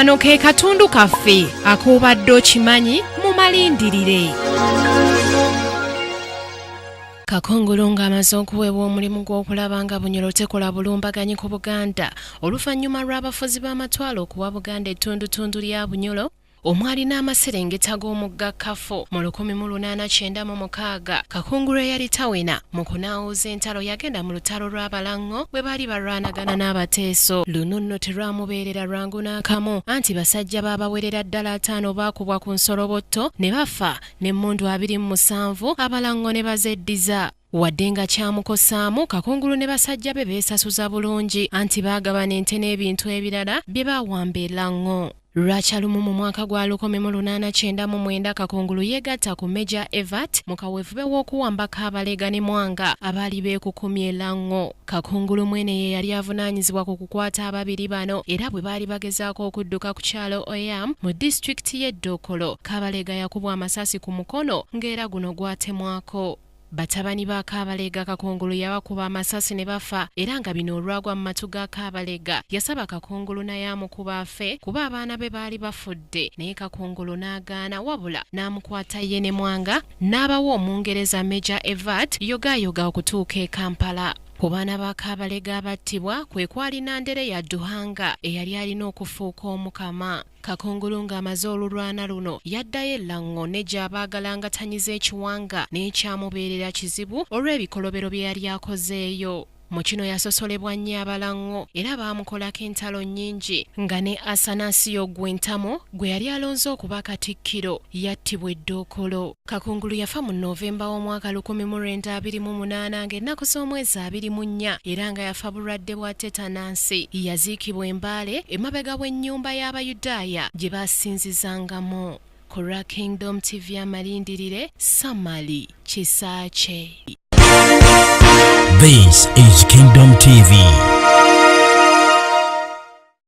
Kano ke katundu kaffe akobadde okimanyi mu malindirire. Kakungulu ng'amaze okuweebwa omulimu gw'okulaba nga Bunyoro tekola bulumbaganyi ku Buganda oluvannyuma lw'abafuzi b'amatwalo okuwa Buganda ettundutundu lya Bunyoro. Omwali n'amaserengeta g'omugga Kafo mu 1896 Kakungulu eyali tawena mu kunaawuza entalo yagenda mu lutalo lw'Abalango bwe baali balwanagana n'abateeso. Luno nno terwamubeerera lwangu n'akamu anti basajja baabawerera ddala 5 baakubwa ku nsolobotto ne bafa n'emmundu 27 Abalango ne bazeddiza. Wadde nga kyamukosaamu Kakungulu ne basajja be beesasuza bulungi anti baagabana ente n'ebintu ebirala bye baawamba e Lango. Lwachalumu mu mwaka gwa 1899 Kakungulu yeegatta ku Major Evat mu kaweefube w'okuwamba Kabalega ne Mwanga abaali beekukumye e Lango. Kakungulu mwene ye yali avunaanyizibwa ku kukwata ababiri bano era bwe baali bagezaako okudduka ku kyalo Oyam mu disitulikiti y'e Dokolo Kabalega yakubwa amasasi ku mukono ng'era guno gwatemwako. Batabani ba Kabalega Kakungulu yabakuba amasasi ne bafa era nga bino olwagwa mu matu ga Kabalega yasaba Kakungulu naye amukuba afe kuba abaana be baali bafudde naye Kakungulu n'agaana wabula n'amukwata ye ne Mwanga n'abawa Omungereza Major Evat yogayoga okutuuka e Kampala. Ku baana ba Kabalega abattibwa kwe kwali Nandereya Duhanga eyali alina okufuuka omukama. Kakungulu ng'amaze olulwana luno yaddayo e Lango ne gy'abaagalangatanyiza ekiwanga n'ekyamubeerera kizibu olw'ebikolobero bye yali akozeeyo. Mu kino yasosolebwa nnyo Abalango era baamukolako entalo nnyingi nga ne Asanasiyo Gwentamo gwe yali alonze okuba Katikkiro yattibwa e Dokolo. Kakungulu yafa mu Novemba w'omwaka 1928 ng'ennaku z'omwezi 24 era nga yafa bulwadde bwa tetanansi. Yaziikibwa e Mbale emabega w'ennyumba y'Abayudaaya gye baasinzizangamu. Ku Ra Kingdom TV amalindirire Samali Kisaache. This is Kingdom TV.